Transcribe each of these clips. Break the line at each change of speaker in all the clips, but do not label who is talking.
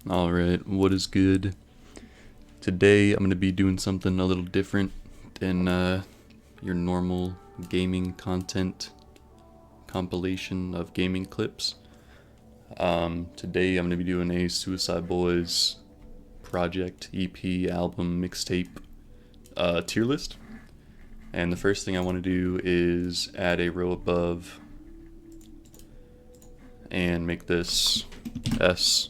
Alright, what is good? Today I'm going to be doing something a little different than your normal gaming content compilation of gaming clips. Today I'm going to be doing a Suicide Boys project, EP, album, mixtape tier list. And the first thing I want to do is add a row above and make this S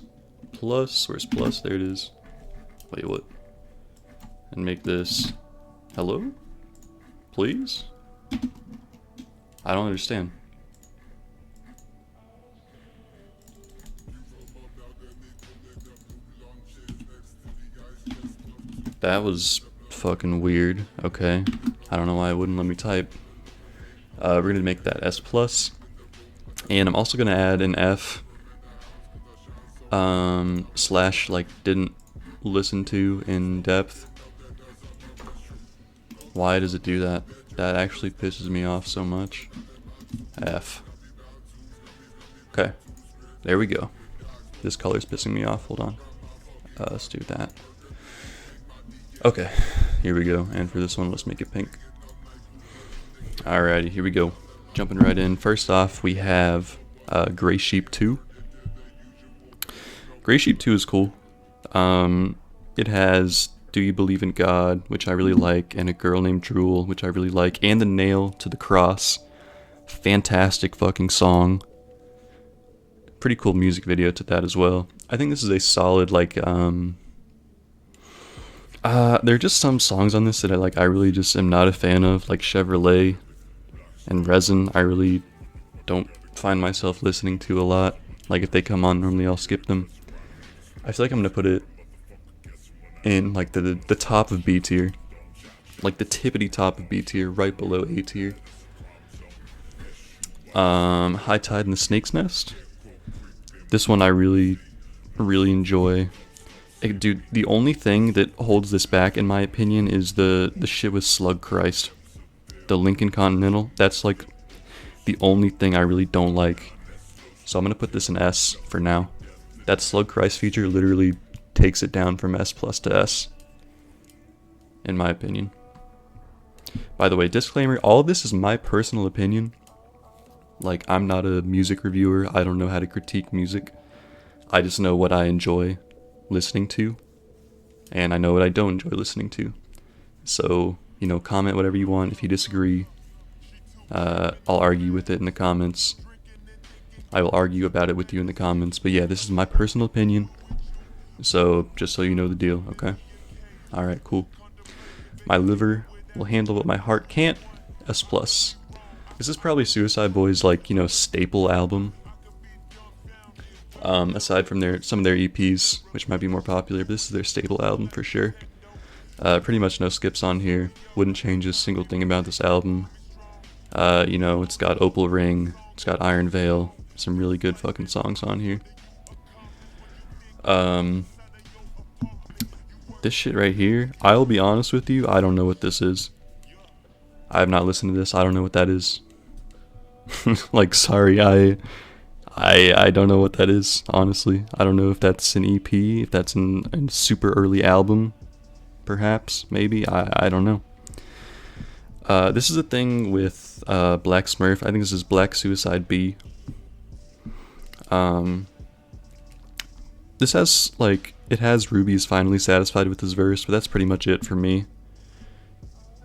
plus. Where's plus? There it is. Wait, what? And make this hello? Please? I don't understand. That was fucking weird. Okay. I don't know why it wouldn't let me type. We're gonna make that S plus. And I'm also gonna add an F slash like didn't listen to in depth. Why does it do that? That actually pisses me off so much. F. Okay. There we go. This color's pissing me off. Hold on. Let's do that. Okay. Here we go. And for this one, let's make it pink. Alrighty, here we go. Jumping right in. First off, we have Gray Sheep 2. Gray Sheep 2 is cool. It has Do You Believe in God, which I really like, and A Girl Named Drool, which I really like, and The Nail to the Cross. Fantastic fucking song. Pretty cool music video to that as well. I think this is a solid, like, there are just some songs on this that I really just am not a fan of, like Chevrolet and Resin. I really don't find myself listening to a lot. Like, if they come on, normally I'll skip them. I feel like I'm gonna put it in like the top of B tier, like the tippity top of B tier, right below A tier. High Tide and the Snake's Nest. This one I really enjoy. Dude, the only thing that holds this back, in my opinion, is the shit with Slug Christ, the Lincoln Continental. That's like the only thing I really don't like. So I'm gonna put this in S for now. That Slug Christ feature literally takes it down from S plus to S, in my opinion. By the way, disclaimer, all of this is my personal opinion. Like, I'm not a music reviewer. I don't know how to critique music. I just know what I enjoy listening to, and I know what I don't enjoy listening to. So, you know, comment whatever you want. If you disagree, I'll argue with it in the comments. I will argue about it with you in the comments. But yeah, this is my personal opinion. So, just so you know the deal, okay? Alright, cool. My liver will handle what my heart can't. S plus. This is probably Suicide Boys, like, you know, staple album. Aside from some of their EPs, which might be more popular, but this is their staple album for sure. Pretty much no skips on here. Wouldn't change a single thing about this album. You know, it's got Opal Ring, it's got Iron Veil, some really good fucking songs on here. This shit right here, I'll be honest with you, I don't know what this is. I have not listened to this, I don't know what that is. Like, sorry, I don't know what that is, honestly. I don't know if that's an EP, if that's a super early album, perhaps, maybe, I don't know. This is a thing with Black Smurf. I think this is Black Suicide B. This has, like, it has Ruby's Finally Satisfied with his verse, but that's pretty much it for me.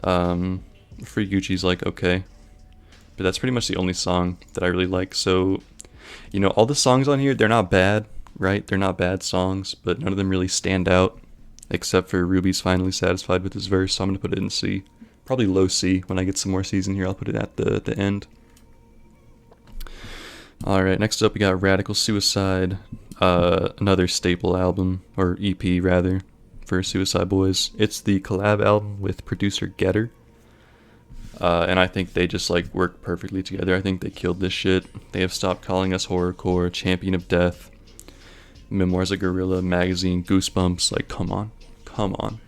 Free Gucci's like, okay. But that's pretty much the only song that I really like. So, you know, all the songs on here, they're not bad, right? They're not bad songs, but none of them really stand out, except for Ruby's Finally Satisfied with his verse, so I'm going to put it in C. Probably low C. When I get some more C's in here, I'll put it at the end. Alright, next up we got Radical Suicide, another staple album, or EP rather, for Suicide Boys. It's the collab album with producer Getter. And I think they just like work perfectly together. I think they killed this shit. They have stopped calling us horrorcore, Champion of Death, Memoirs of Gorilla, Magazine, Goosebumps. Like, come on. Come on.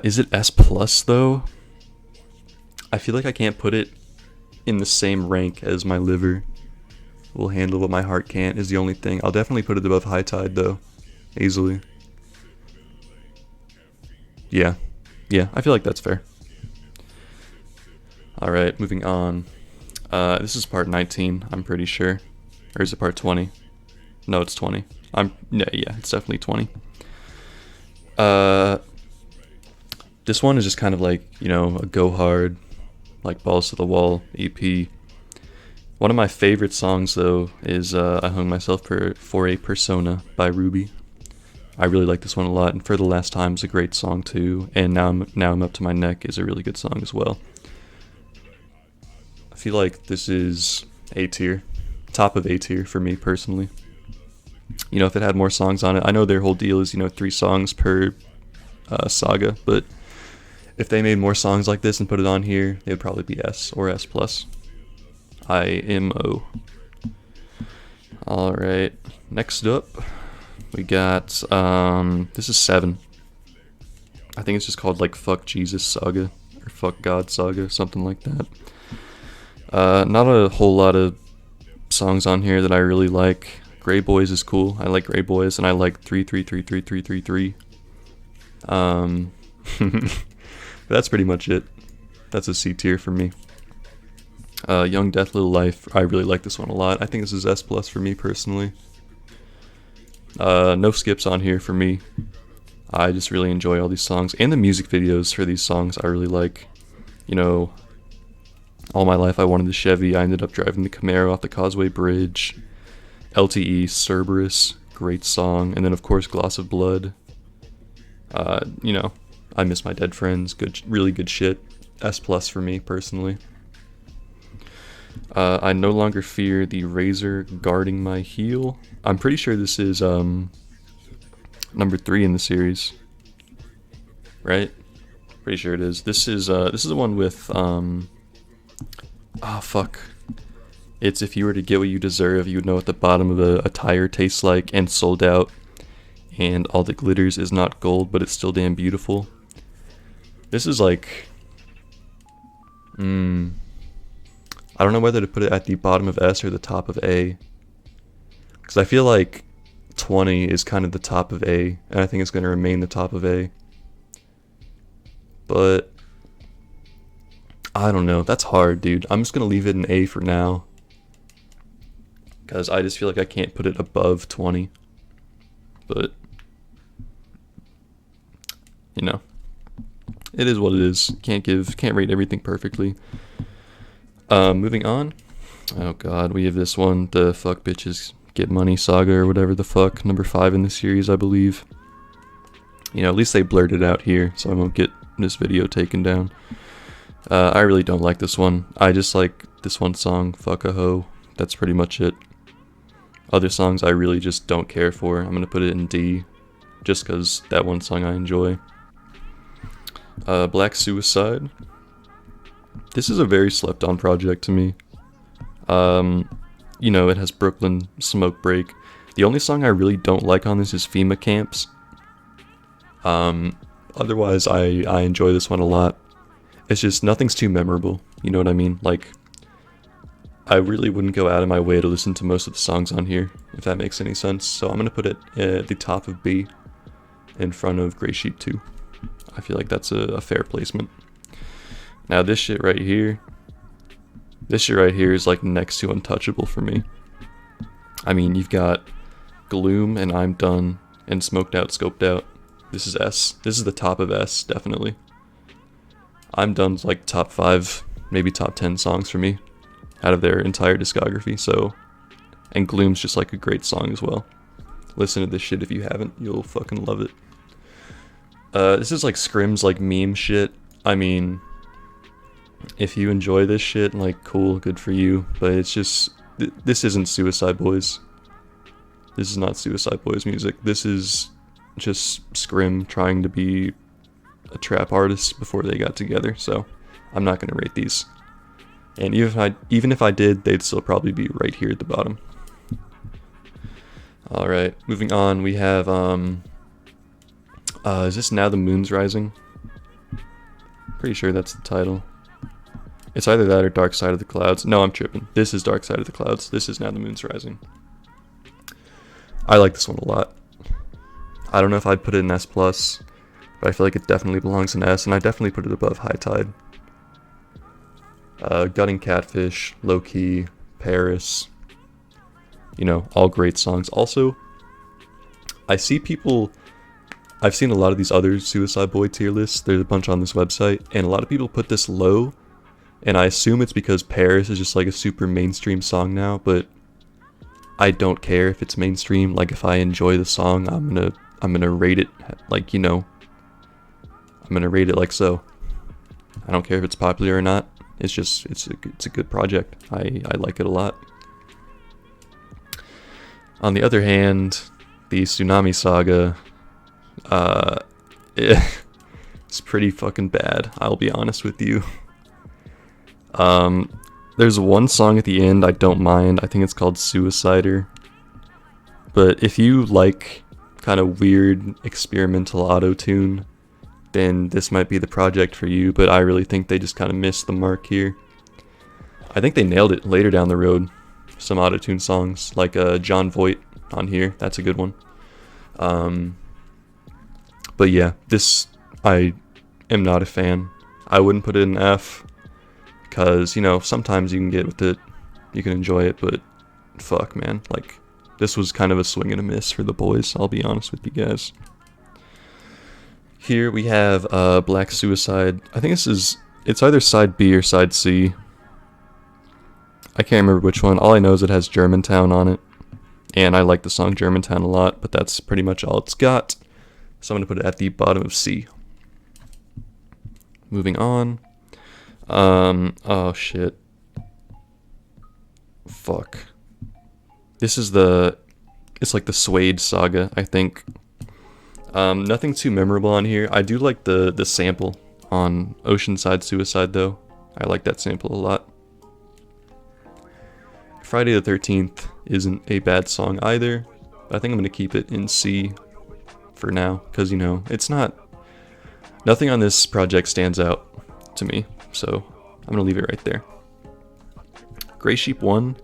Is it S plus though? I feel like I can't put it in the same rank as my liver. will handle what my heart can't is the only thing. I'll definitely put it above High Tide though, easily. Yeah, I feel like that's fair. All right, moving on. This is part 19, I'm pretty sure. Or is it part 20? No, it's 20. Yeah, it's definitely 20. This one is just kind of like, you know, a go hard, like balls to the wall EP. One of my favorite songs though is I Hung Myself for a Persona by Ruby. I really like this one a lot, and For the Last Time is a great song too, and Now I'm Up to My Neck is a really good song as well. I feel like this is A tier, top of A tier for me personally. You know, if it had more songs on it, I know their whole deal is, you know, 3 songs per saga, but if they made more songs like this and put it on here, they would probably be S or S+. IMO. Alright, next up, we got, this is 7. I think it's just called, like, Fuck Jesus Saga, or Fuck God Saga, something like that. Not a whole lot of songs on here that I really like. Grey Boys is cool. I like Grey Boys, and I like 333333. That's pretty much it. That's a C tier for me. Young Death Little Life, I really like this one a lot. I think this is S+ for me personally. No skips on here for me. I just really enjoy all these songs, and the music videos for these songs I really like. You know, All My Life I Wanted the Chevy, I ended up driving the Camaro off the Causeway Bridge. LTE, Cerberus, great song, and then of course Gloss of Blood. You know, I Miss My Dead Friends, good, really good shit. S+ for me personally. I No Longer Fear the Razor Guarding My Heel. I'm pretty sure this is number 3 in the series, right? Pretty sure it is. This is the one with fuck. It's If You Were to Get What You Deserve, You Would Know What the Bottom of a tire tastes like, and Sold Out, and All That Glitters Is Not Gold, But It's Still Damn Beautiful. This is like, I don't know whether to put it at the bottom of S or the top of A, because I feel like 20 is kind of the top of A, and I think it's going to remain the top of A. But I don't know, that's hard, dude. I'm just going to leave it in A for now, because I just feel like I can't put it above 20. But, you know, it is what it is. Can't rate everything perfectly. Moving on. Oh god, we have this one, the Fuck Bitches Get Money Saga or whatever the fuck, number 5 in the series, I believe. You know, at least they blurred it out here, so I won't get this video taken down. I really don't like this one. I just like this one song, Fuck a Hoe. That's pretty much it. Other songs I really just don't care for. I'm gonna put it in D, just because that one song I enjoy. Black Suicide. This is a very slept on project to me. You know, it has Brooklyn, Smoke Break. The only song I really don't like on this is FEMA Camps. Otherwise, I enjoy this one a lot. It's just, nothing's too memorable, you know what I mean? Like, I really wouldn't go out of my way to listen to most of the songs on here, if that makes any sense. So I'm gonna put it at the top of B, in front of Grey Sheep 2. I feel like that's a fair placement. Now this shit right here is like next to untouchable for me. I mean, you've got Gloom and I'm Done and Smoked Out, Scoped Out. This is S. This is the top of S, definitely. I'm Done's like top 5, maybe top 10 songs for me out of their entire discography, so, and Gloom's just like a great song as well. Listen to this shit if you haven't, you'll fucking love it. This is like Scrim's like meme shit. I mean, if you enjoy this shit, like, cool, good for you, but it's just, this isn't Suicide Boys. This is not Suicide Boys music. This is just Scrim trying to be a trap artist before they got together, so I'm not gonna rate these. And even if I did, they'd still probably be right here at the bottom. Alright, moving on, we have, is this Now the Moon's Rising? Pretty sure that's the title. It's either that or Dark Side of the Clouds. No, I'm tripping. This is Dark Side of the Clouds. This is Now the Moon's Rising. I like this one a lot. I don't know if I'd put it in S+, but I feel like it definitely belongs in S, and I definitely put it above High Tide. Gutting Catfish, Low Key, Paris. You know, all great songs. Also, I've seen a lot of these other Suicide Boy tier lists. There's a bunch on this website, and a lot of people put this low, and I assume it's because Paris is just like a super mainstream song now, but I don't care if it's mainstream. Like, if I enjoy the song, I'm gonna rate it like, you know, I'm gonna rate it like so. I don't care if it's popular or not. It's just, it's a good project. I like it a lot. On the other hand, the Tsunami Saga, it's pretty fucking bad, I'll be honest with you. There's one song at the end I don't mind. I think it's called Suicider. But if you like kind of weird experimental auto-tune, then this might be the project for you, but I really think they just kind of missed the mark here. I think they nailed it later down the road. Some auto-tune songs, like John Voight on here, that's a good one. But yeah, this, I am not a fan. I wouldn't put it in F, because, you know, sometimes you can get with it, you can enjoy it, but fuck, man, like, this was kind of a swing and a miss for the boys, I'll be honest with you guys. Here we have Black Suicide. I think it's either side B or side C. I can't remember which one. All I know is it has Germantown on it, and I like the song Germantown a lot, but that's pretty much all it's got. So I'm going to put it at the bottom of C. Moving on. Oh shit. Fuck. This is it's like the Suede Saga, I think. Nothing too memorable on here. I do like the sample on Oceanside Suicide though. I like that sample a lot. Friday the 13th isn't a bad song either. But I think I'm going to keep it in C for now, because, you know, nothing on this project stands out to me, so I'm going to leave it right there. Grey Sheep 1.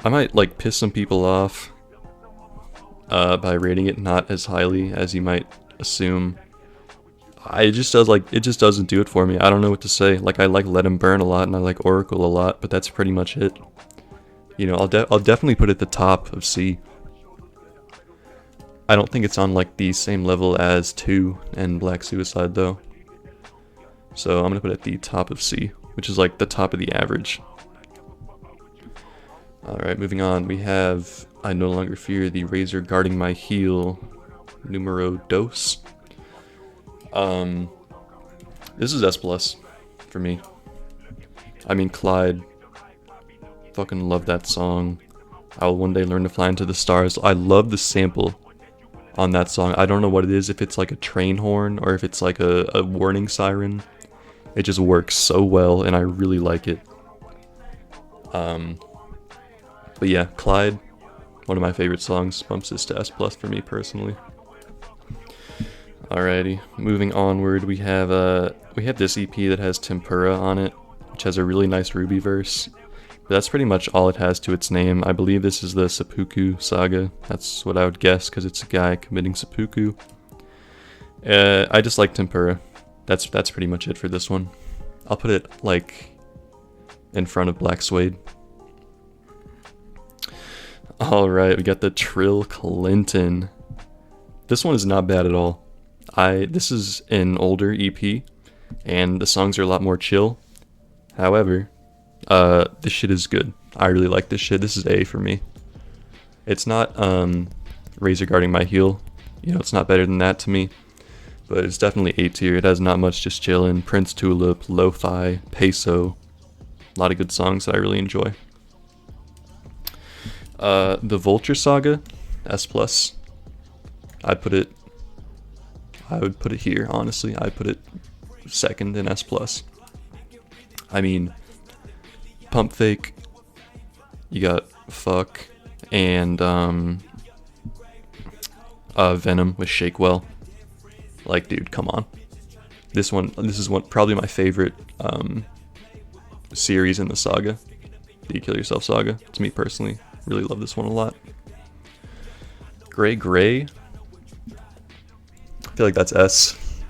I might, like, piss some people off by rating it not as highly as you might assume. It just doesn't do it for me. I don't know what to say. Like, I like Let 'Em Burn a lot, and I like Oracle a lot, but that's pretty much it. You know, I'll definitely put it at the top of C. I don't think it's on, like, the same level as 2 and Black Suicide, though. So I'm gonna put it at the top of C, which is, like, the top of the average. Alright, moving on. We have I No Longer Fear the Razor Guarding My Heel, numero dos. This is S+ for me. I mean, Clyde, fucking love that song. I Will One Day Learn to Fly Into the Stars. I love the sample on that song. I don't know what it is, if it's like a train horn or if it's like a warning siren. It just works so well, and I really like it. But yeah, Clyde, one of my favorite songs, bumps this to S+ for me personally. Alrighty, moving onward, we have this EP that has Tempura on it, which has a really nice Ruby verse. But that's pretty much all it has to its name. I believe this is the Seppuku Saga. That's what I would guess, because it's a guy committing seppuku. I just like Tempura. That's pretty much it for this one. I'll put it, like, in front of Black Suede. Alright, we got the Trill Clinton. This one is not bad at all. This is an older EP, and the songs are a lot more chill. However, this shit is good. I really like this shit. This is A for me. It's not Razor Guarding My Heel. You know, it's not better than that to me. But it's definitely A tier. It has Not Much, Just Chillin', Prince Tulip, Lo-Fi, Peso. A lot of good songs that I really enjoy. The Vulture Saga, S+. I would put it here, honestly. I'd put it second in S+. I mean, Pump Fake, you got Fuck, and Venom with Shakewell. Like, dude, come on. This is probably my favorite series in the saga, the Kill Yourself saga. To me personally, really love this one a lot. Gray Gray, I feel like that's S.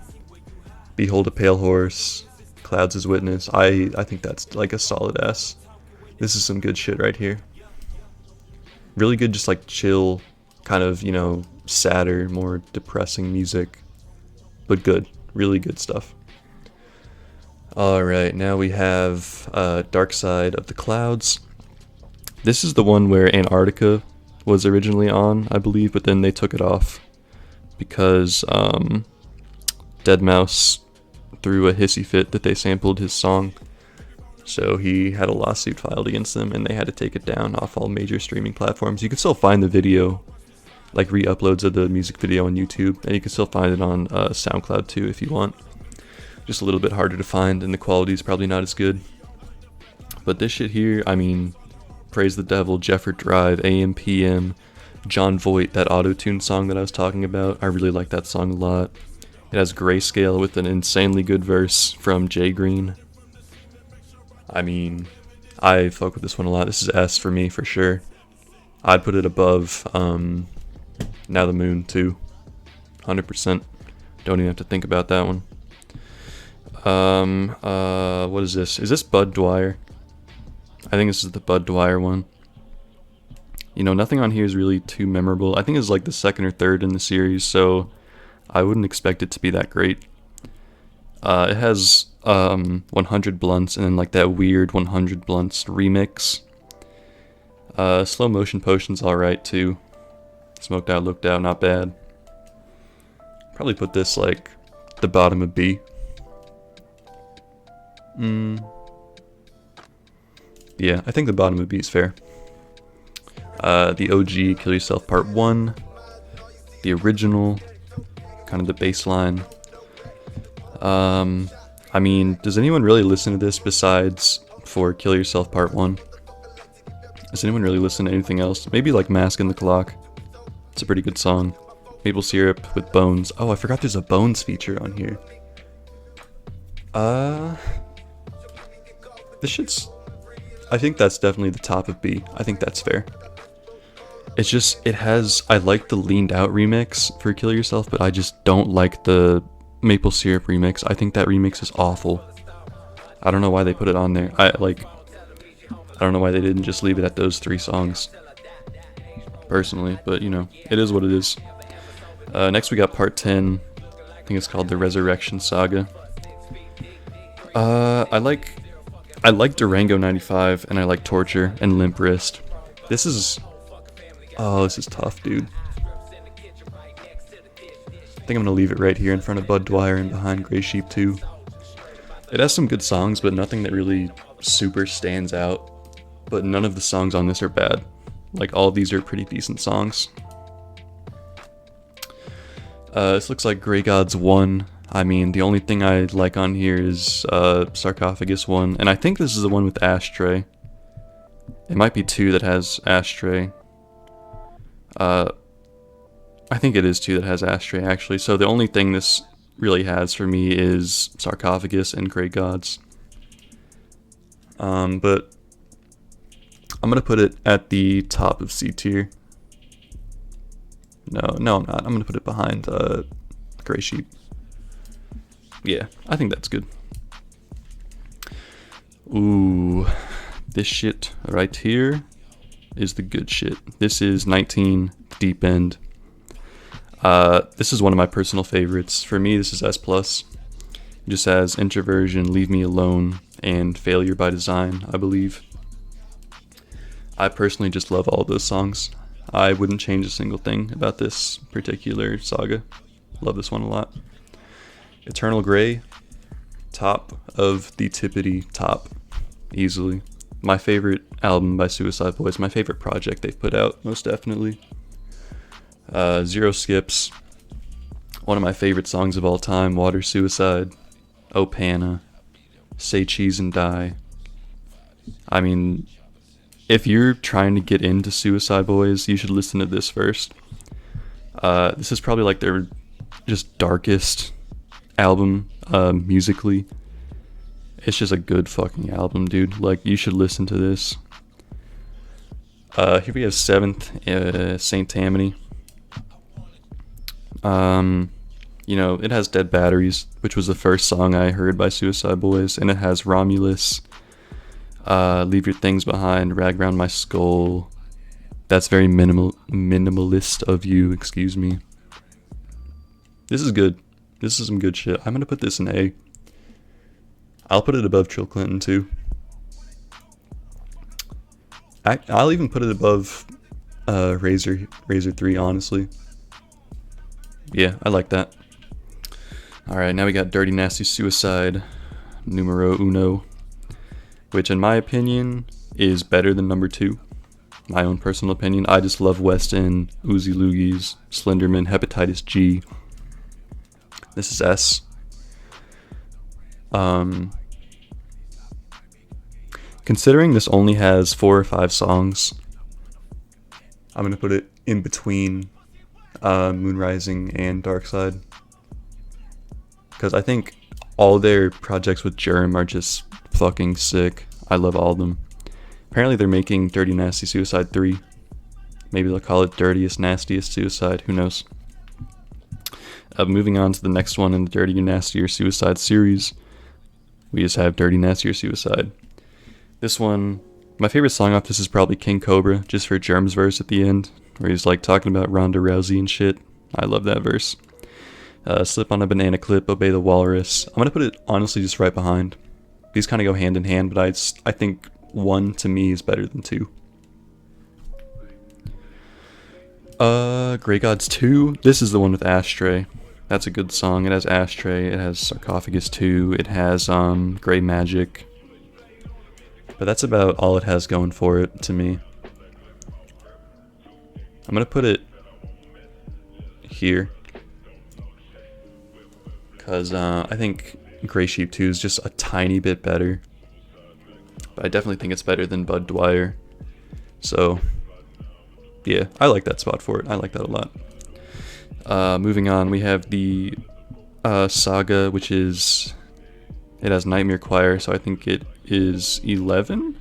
Behold a Pale Horse, Clouds as Witness. I think that's like a solid S. This is some good shit right here. Really good, just like chill, kind of, you know, sadder, more depressing music, but good, really good stuff. Alright, now we have Dark Side of the Clouds. This is the one where Antarctica was originally on, I believe, but then they took it off because Deadmau5 threw a hissy fit that they sampled his song. So he had a lawsuit filed against them, and they had to take it down off all major streaming platforms. You can still find the video, like re-uploads of the music video on YouTube, and you can still find it on SoundCloud too if you want. Just a little bit harder to find, and the quality is probably not as good. But this shit here, I mean, Praise the Devil, Jefford Drive, AM PM, John Voight, that auto-tune song that I was talking about. I really like that song a lot. It has Grayscale with an insanely good verse from Jay Green. I mean, I fuck with this one a lot. This is S for me, for sure. I'd put it above Now the Moon, too. 100%. Don't even have to think about that one. What is this? Is this Bud Dwyer? I think this is the Bud Dwyer one. You know, nothing on here is really too memorable. I think it's like the second or third in the series, so I wouldn't expect it to be that great. It has 100 Blunts and then like that weird 100 Blunts remix. Slow Motion Potion's alright too. Smoked Out, Looked Out, not bad. Probably put this like the bottom of B. Yeah, I think the bottom of B is fair. The OG Kill Yourself Part 1. The original. Kind of the baseline. I mean, does anyone really listen to this besides for Kill Yourself Part 1? Does anyone really listen to anything else? Maybe like Mask in the Clock. It's a pretty good song. Maple Syrup with Bones. Oh, I forgot there's a Bones feature on here. This shit's... I think that's definitely the top of B. I think that's fair. It's just, it has... I like the leaned out remix for Kill Yourself, but I just don't like the Maple Syrup remix. I think that remix is awful. I don't know why they put it on there. I don't know why they didn't just leave it at those 3 songs. Personally, but you know, it is what it is. Next we got Part 10. I think it's called The Resurrection Saga. I like Durango 95, and I like Torture and Limp Wrist. This is... Oh, this is tough, dude. I think I'm gonna leave it right here in front of Bud Dwyer and behind Grey Sheep 2. It has some good songs, but nothing that really super stands out. But none of the songs on this are bad. Like, all of these are pretty decent songs. This looks like Grey Gods 1. I mean, the only thing I like on here is Sarcophagus 1. And I think this is the one with Ashtray. It might be 2 that has Ashtray. I think it is 2 that has Ashtray, actually. So the only thing this really has for me is Sarcophagus and Grey Gods. But I'm gonna put it at the top of C tier. No, I'm not. I'm gonna put it behind Grey Sheep. Yeah, I think that's good. Ooh, this shit right here is the good shit. This is 19 Deep End. This is one of my personal favorites. For me, this is S+. It just has Introversion, Leave Me Alone, and Failure by Design, I believe. I personally just love all those songs. I wouldn't change a single thing about this particular saga. Love this one a lot. Eternal Grey, top of the tippity top, easily. My favorite album by Suicide Boys, my favorite project they've put out, most definitely. Zero Skips, one of my favorite songs of all time, Water Suicide, Opana, Say Cheese and Die. I mean, if you're trying to get into Suicide Boys, you should listen to this first. This is probably like their just darkest album musically. It's just a good fucking album, dude. Like, you should listen to this. Here we have 7th, Saint Tammany. You know, it has Dead Batteries, which was the first song I heard by Suicide Boys, and it has Romulus, Leave Your Things Behind, Rag Round My Skull. That's very minimalist of you, excuse me. This is good. This is some good shit. I'm gonna put this in A. I'll put it above Trill Clinton too. I'll even put it above Razor 3, honestly. Yeah, I like that. Alright, now we got Dirty Nasty Suicide, numero uno, which in my opinion is better than number 2. My own personal opinion. I just love Weston, Uzi Loogies, Slenderman, Hepatitis G. This is S. Considering this only has 4 or 5 songs, I'm gonna put it in between Moonrising and Darkside, because I think all their projects with Germ are just fucking sick. I love all of them. Apparently they're making Dirty Nasty Suicide 3. Maybe they'll call it Dirtiest Nastiest Suicide, who knows. Moving on to the next one in the Dirty Nastier Suicide series, we just have Dirty Nastier Suicide. This one, my favorite song off this is probably King Cobra, just for Germ's verse at the end, where he's like talking about Ronda Rousey and shit. I love that verse. Slip on a Banana Clip, Obey the Walrus. I'm gonna put it honestly just right behind. These kind of go hand in hand, but I think 1 to me is better than 2. Grey Gods 2. This is the one with Ashtray. That's a good song. It has Ashtray, it has Sarcophagus 2, it has Grey Magic. But that's about all it has going for it to me. I'm gonna put it here, because I think Grey Sheep 2 is just a tiny bit better. But I definitely think it's better than Bud Dwyer. So, yeah, I like that spot for it. I like that a lot. Moving on, we have the Saga, which is... It has Nightmare Choir, so I think it is 11?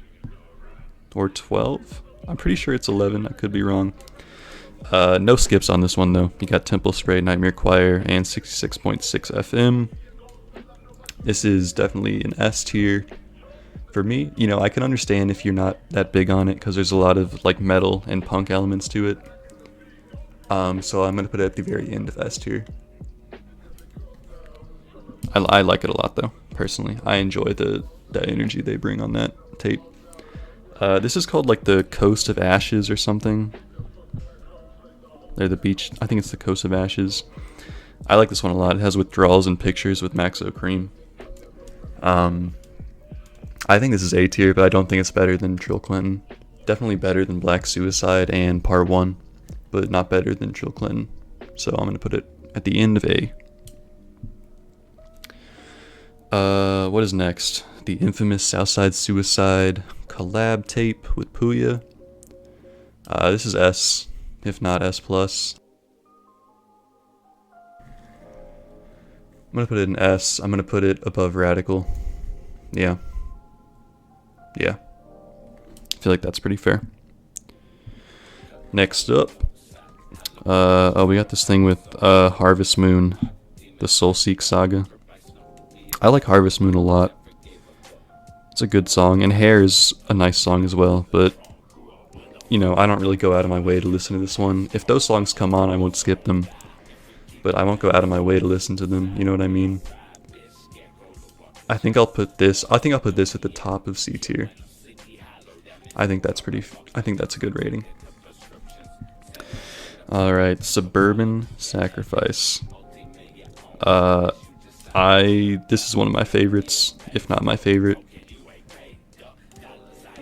Or 12? I'm pretty sure it's 11, I could be wrong. No skips on this one though. You got Temple Spray, Nightmare Choir, and 66.6 FM. This is definitely an S tier for me. You know, I can understand if you're not that big on it, because there's a lot of like metal and punk elements to it. So I'm gonna put it at the very end of S tier. I like it a lot though, personally. I enjoy the energy they bring on that tape. This is called like the Coast of Ashes or something. They're the beach. I think it's the Coast of Ashes. I like this one a lot. It has withdrawals and pictures with Maxo Cream. I think this is A tier, but I don't think it's better than Trill Clinton. Definitely better than Black Suicide and Part 1, but not better than Trill Clinton. So I'm gonna put it at the end of A. What is next? The infamous Southside Suicide collab tape with Puya. This is S, if not S+. I'm gonna put it in S. I'm gonna put it above Radical. Yeah. I feel like that's pretty fair. Next up, we got this thing with Harvest Moon, the Soulseek Saga. I like Harvest Moon a lot. It's a good song, and Hair is a nice song as well, but, you know, I don't really go out of my way to listen to this one. If those songs come on, I won't skip them, but I won't go out of my way to listen to them, you know what I mean? I think I'll put this at the top of C tier. I think that's a good rating. Alright, Suburban Sacrifice. This is one of my favorites, if not my favorite.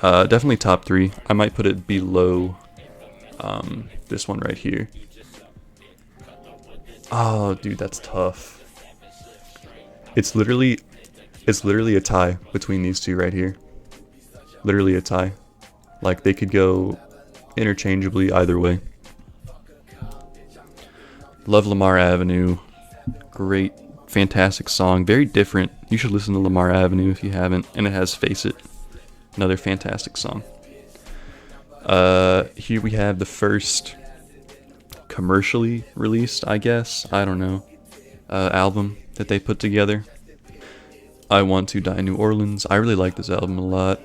Definitely top 3. I might put it below this one right here. Oh, dude, that's tough. It's literally a tie between these two right here. Literally a tie. Like, they could go interchangeably either way. Love Lamar Avenue. Great fantastic song, very different. You should listen to Lamar Avenue if you haven't. And it has Face It, another fantastic song. Here we have the first commercially released, I guess, I don't know, album that they put together. I Want to Die in New Orleans. I really like this album a lot.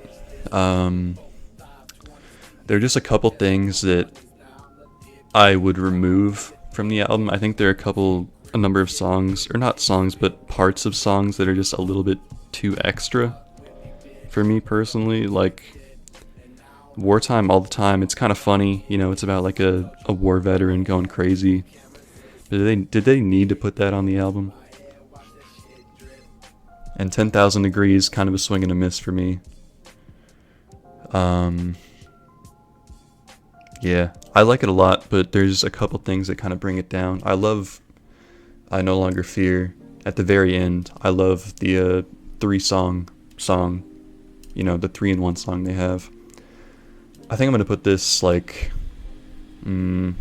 There are just a couple things that I would remove from the album. I think there are a number of songs, or not songs, but parts of songs that are just a little bit too extra for me personally. Like Wartime All the Time, it's kind of funny, you know, it's about like a war veteran going crazy. But did they need to put that on the album? And 10,000 Degrees, kind of a swing and a miss for me. Yeah, I like it a lot, but there's a couple things that kind of bring it down. I love I No Longer Fear. At the very end, I love the 3-song, you know, the 3-in-1 song they have. I think I'm going to put this, like, I'll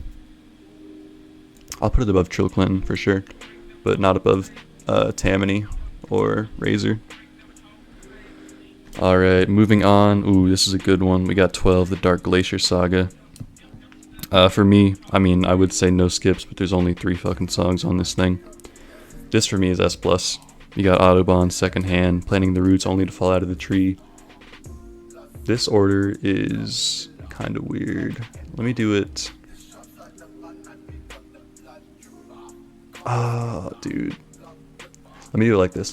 put it above Trill Clinton for sure, but not above Tammany or Razor. Alright, moving on. Ooh, this is a good one. We got 12, The Dark Glacier Saga. For me, I mean, I would say no skips, but there's only 3 fucking songs on this thing. This for me is S+. You got Autobahn, Secondhand, Planting the Roots, Only to Fall Out of the Tree. This order is kind of weird. Let me do it. Ah, dude. Let me do it like this.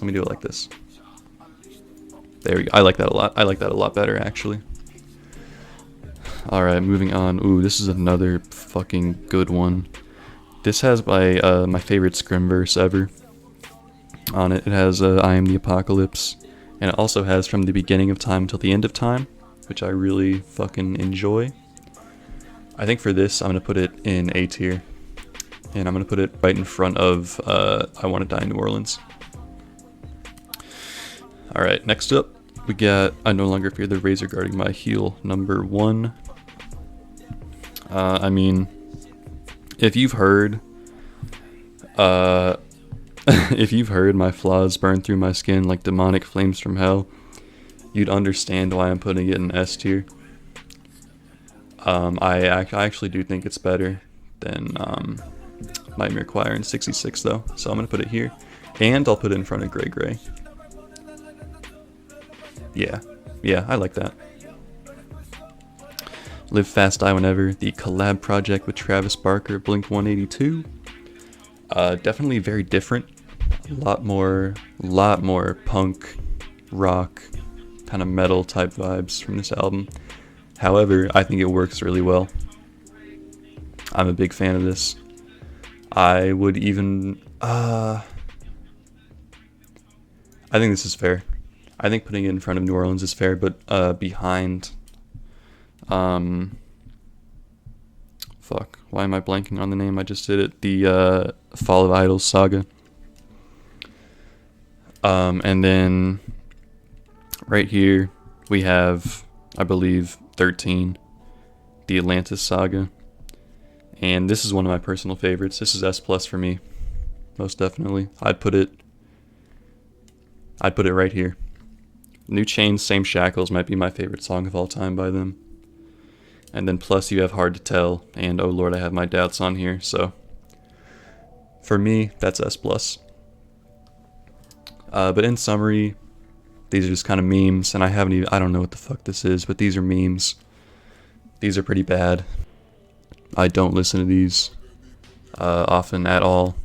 There we go. I like that a lot. I like that a lot better, actually. Alright, moving on. Ooh, this is another fucking good one. This has my favorite Scrim verse ever on it. It has I Am the Apocalypse. And it also has From the Beginning of Time Till the End of Time, which I really fucking enjoy. I think for this, I'm going to put it in A tier. And I'm going to put it right in front of I Want to Die in New Orleans. Alright, next up, we got I No Longer Fear the Razor Guarding My Heel, number 1. I mean, if you've heard if you've heard My Flaws Burn Through My Skin Like Demonic Flames from Hell, you'd understand why I'm putting it in S tier. I actually do think it's better than Nightmare Choir in 66 though, so I'm gonna put it here, and I'll put it in front of Gray Gray. Yeah, I like that. Live Fast Die Whenever, the collab project with Travis Barker, Blink 182. Definitely very different. A lot more punk, rock, kind of metal type vibes from this album. However, I think it works really well. I'm a big fan of this. I would even, I think this is fair. I think putting it in front of New Orleans is fair, but behind, fuck, why am I blanking on the name? I just did it. The Fall of Idols saga. And then right here we have, I believe, 13, the Atlantis saga. And this is one of my personal favorites. This is S+ for me, most definitely. I'd put it right here. New Chains, Same Shackles might be my favorite song of all time by them. And then plus you have Hard to Tell and Oh Lord I Have My Doubts on here. So for me, that's S+. But in summary, these are just kind of memes, and I don't know what the fuck this is, but these are memes. These are pretty bad. I don't listen to these often at all.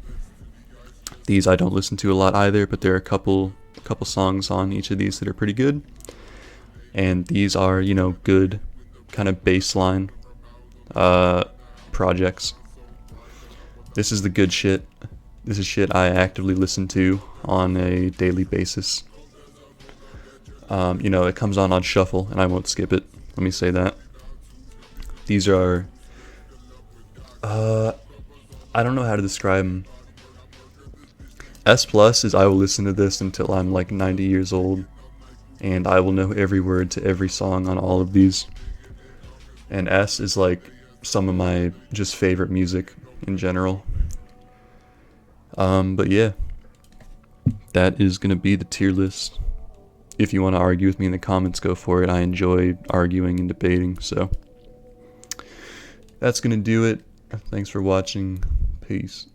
These I don't listen to a lot either, but there are a couple songs on each of these that are pretty good. And these are, you know, good kind of baseline projects. This is the good shit. This is shit I actively listen to on a daily basis. You know, it comes on shuffle and I won't skip it. Let me say that. These are, I don't know how to describe them. S+ is I will listen to this until I'm like 90 years old, and I will know every word to every song on all of these. And S is like some of my just favorite music in general. But yeah, that is going to be the tier list. If you want to argue with me in the comments, go for it. I enjoy arguing and debating, so that's going to do it. Thanks for watching. Peace.